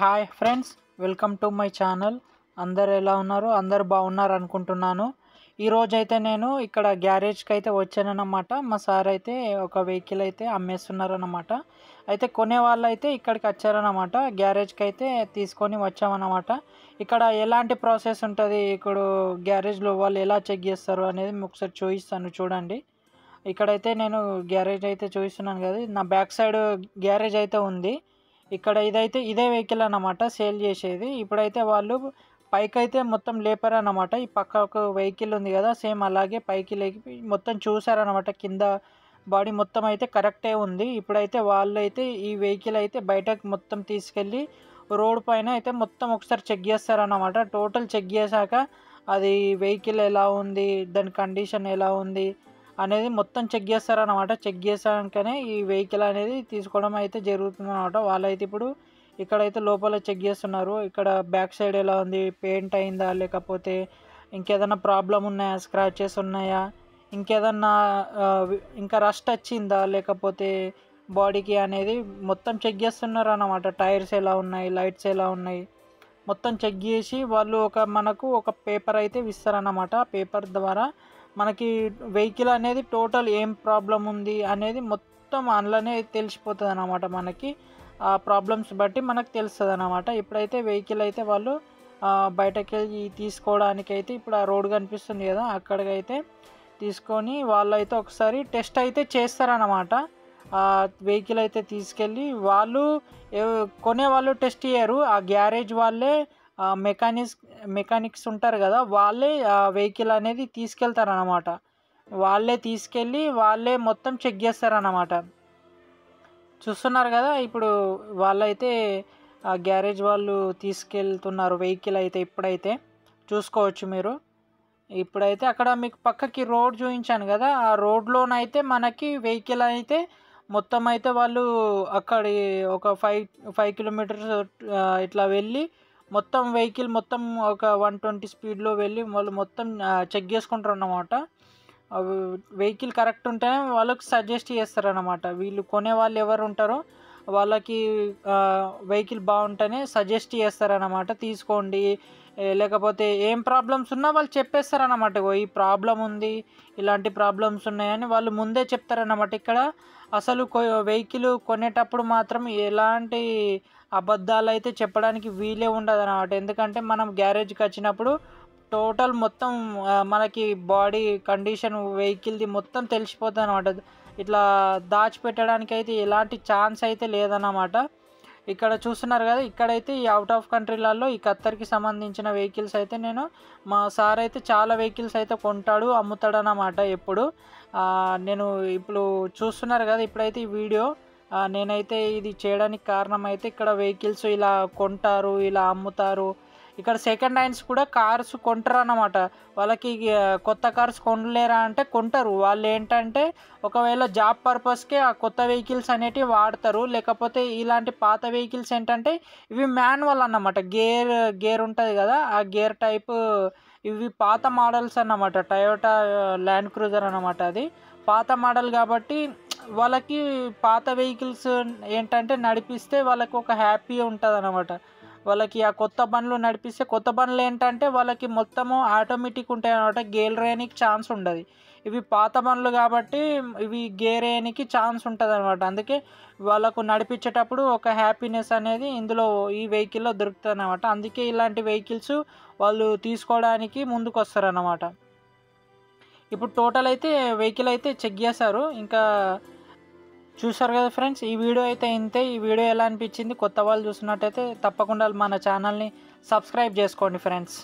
Hi friends, welcome to my channel. అందరు ఎలా ఉన్నారు? అందరు బాగున్నారు అనుకుంటున్నాను. ఈరోజు అయితే నేను ఇక్కడ గ్యారేజ్కి అయితే వచ్చానన్నమాట. మా సార్ అయితే ఒక వెహికల్ అయితే అమ్మేస్తున్నారన్నమాట. అయితే కొనే వాళ్ళు అయితే ఇక్కడికి వచ్చారన్నమాట. గ్యారేజ్కి అయితే తీసుకొని వచ్చామన్నమాట. ఇక్కడ ఎలాంటి ప్రాసెస్ ఉంటుంది, ఇక్కడ గ్యారేజ్లో వాళ్ళు ఎలా చెక్ చేస్తారు అనేది మీకు ఒకసారి చూపిస్తాను చూడండి. ఇక్కడైతే నేను గ్యారేజ్ అయితే చూపిస్తున్నాను కదా, నా బ్యాక్ సైడ్ గ్యారేజ్ అయితే ఉంది. ఇక్కడ ఇదే వెహికల్ అన్నమాట సేల్ చేసేది. ఇప్పుడైతే వాళ్ళు పైకైతే మొత్తం లేపారన్నమాట. ఈ పక్క ఒక వెహికల్ ఉంది కదా, సేమ్ అలాగే పైకి లేపి మొత్తం చూసారన్నమాట. కింద బాడీ మొత్తం అయితే కరెక్టే ఉంది. ఇప్పుడైతే వాళ్ళు అయితే ఈ వెహికల్ అయితే బయటకు మొత్తం తీసుకెళ్ళి రోడ్ పైన అయితే మొత్తం ఒకసారి చెక్ చేస్తారన్నమాట. టోటల్ చెక్ చేశాక అది వెహికల్ ఎలా ఉంది, దాని కండిషన్ ఎలా ఉంది అనేది మొత్తం చెక్ చేస్తారన్నమాట. చెక్ చేసాకనే ఈ వెహికల్ అనేది తీసుకోవడం అయితే జరుగుతుంది అనమాట. వాళ్ళైతే ఇప్పుడు ఇక్కడైతే లోపల చెక్ చేస్తున్నారు. ఇక్కడ బ్యాక్ సైడ్ ఎలా ఉంది, పెయింట్ అయిందా, లేకపోతే ఇంకేదైనా ప్రాబ్లం ఉన్నాయా, స్క్రాచెస్ ఉన్నాయా, ఇంకేదన్నా ఇంకా రస్ట్ వచ్చిందా, లేకపోతే బాడీకి అనేది మొత్తం చెక్ చేస్తున్నారు అన్నమాట. టైర్స్ ఎలా ఉన్నాయి, లైట్స్ ఎలా ఉన్నాయి, మొత్తం చెక్ చేసి వాళ్ళు మనకు ఒక పేపర్ అయితే ఇస్తారన్నమాట. ఆ పేపర్ ద్వారా మనకి వెహికల్ అనేది టోటల్ ఏం ప్రాబ్లం ఉంది అనేది మొత్తం అందులోనే తెలిసిపోతుంది అన్నమాట. మనకి ఆ ప్రాబ్లమ్స్ బట్టి మనకు తెలుస్తుంది అన్నమాట. ఇప్పుడైతే వెహికల్ అయితే వాళ్ళు బయటకి వెళ్ళి తీసుకోవడానికి అయితే ఇప్పుడు ఆ రోడ్ కనిపిస్తుంది కదా, అక్కడికైతే తీసుకొని వాళ్ళైతే ఒకసారి టెస్ట్ అయితే చేస్తారన్నమాట. ఆ వెహికల్ అయితే తీసుకెళ్ళి వాళ్ళు కొనే వాళ్ళు టెస్ట్ చేయరు, ఆ గ్యారేజ్ వాళ్ళే మెకానిక్స్ ఉంటారు కదా, వాళ్ళే ఆ వెహికల్ అనేది తీసుకెళ్తారన్నమాట. వాళ్ళే తీసుకెళ్ళి వాళ్ళే మొత్తం చెక్ చేస్తారన్నమాట. చూస్తున్నారు కదా, ఇప్పుడు వాళ్ళైతే ఆ గ్యారేజ్ వాళ్ళు తీసుకెళ్తున్నారు వెహికల్ అయితే. ఇప్పుడైతే చూసుకోవచ్చు మీరు. ఇప్పుడైతే అక్కడ మీకు పక్కకి రోడ్ చూపించాను కదా, ఆ రోడ్లోనైతే మనకి వెహికల్ అయితే మొత్తం అయితే వాళ్ళు అక్కడి ఒక 5 కిలోమీటర్స్ ఇట్లా వెళ్ళి మొత్తం వెహికల్ మొత్తం ఒక 120 స్పీడ్లో వెళ్ళి వాళ్ళు మొత్తం చెక్ చేసుకుంటారు అన్నమాట. వెహికల్ కరెక్ట్ ఉంటేనే వాళ్ళకి సజెస్ట్ చేస్తారన్నమాట. వీళ్ళు కొనే వాళ్ళు ఎవరు ఉంటారో వాళ్ళకి వెహికల్ బాగుంటేనే సజెస్ట్ చేస్తారన్నమాట. తీసుకోండి, లేకపోతే ఏం ప్రాబ్లమ్స్ ఉన్నా వాళ్ళు చెప్పేస్తారన్నమాట. ఈ ప్రాబ్లం ఉంది, ఇలాంటి ప్రాబ్లమ్స్ ఉన్నాయని వాళ్ళు ముందే చెప్తారన్నమాట. ఇక్కడ అసలు వెహికల్ కొనేటప్పుడు మాత్రం ఎలాంటి అబద్ధాలు అయితే చెప్పడానికి వీలే ఉండదు అన్నమాట. ఎందుకంటే మనం గ్యారేజ్కి వచ్చినప్పుడు టోటల్ మొత్తం మనకి బాడీ కండిషన్ వెహికల్ది మొత్తం తెలిసిపోతుంది అన్నమాట. ఇట్లా దాచిపెట్టడానికి అయితే ఎలాంటి ఛాన్స్ అయితే లేదన్నమాట. ఇక్కడ చూస్తున్నారు కదా, ఇక్కడైతే ఈ అవుట్ ఆఫ్ కంట్రీలలో ఈ ఖత్తర్కి సంబంధించిన వెహికల్స్ అయితే మా సార్ అయితే చాలా వెహికల్స్ అయితే కొంటాడు, అమ్ముతాడు అన్నమాట. ఎప్పుడు నేను ఇప్పుడు చూస్తున్నారు కదా, ఇప్పుడైతే ఈ వీడియో నేనైతే ఇది చేయడానికి కారణం అయితే ఇక్కడ వెహికల్స్ ఇలా కొంటారు, ఇలా అమ్ముతారు. ఇక్కడ సెకండ్ హ్యాండ్స్ కూడా కార్స్ కొంటారు అన్నమాట. వాళ్ళకి కొత్త కార్స్ కొనలేరా అంటే కొంటారు. వాళ్ళు ఏంటంటే ఒకవేళ జాబ్ పర్పస్కే ఆ కొత్త వెహికల్స్ అనేటివి వాడతారు. లేకపోతే ఇలాంటి పాత వెహికల్స్ ఏంటంటే ఇవి మాన్యువల్ అన్నమాట. గేర్ ఉంటుంది కదా, ఆ గేర్ టైప్ ఇవి పాత మోడల్స్ అన్నమాట. టయోటా ల్యాండ్ క్రూజర్ అన్నమాట. అది పాత మోడల్ కాబట్టి వాళ్ళకి పాత వెహికల్స్ ఏంటంటే నడిపిస్తే వాళ్ళకి ఒక హ్యాపీ ఉంటుంది అన్నమాట. వాళ్ళకి ఆ కొత్త బండ్లు నడిపిస్తే, కొత్త బండ్లు ఏంటంటే వాళ్ళకి మొత్తము ఆటోమేటిక్ ఉంటాయి అన్నమాట. గేర్ వేయడానికి ఛాన్స్ ఉండదు. ఇవి పాత బండ్లు కాబట్టి ఇవి గేర్ వేయడానికి ఛాన్స్ ఉంటుంది అనమాట. అందుకే వాళ్ళకు నడిపించేటప్పుడు ఒక హ్యాపీనెస్ అనేది ఇందులో ఈ వెహికల్లో దొరుకుతుంది అన్నమాట. అందుకే ఇలాంటి వెహికల్స్ వాళ్ళు తీసుకోవడానికి ముందుకు వస్తారన్నమాట. ఇప్పుడు టోటల్ అయితే వెహికల్ అయితే చెక్ చేశారు. ఇంకా చూసారు కదా ఫ్రెండ్స్, ఈ వీడియో అయితే ఇంతే. ఈ వీడియో ఎలా అనిపించింది? కొత్త వాళ్ళు చూస్తున్నట్టయితే తప్పకుండా మన ఛానల్ని సబ్స్క్రైబ్ చేసుకోండి ఫ్రెండ్స్.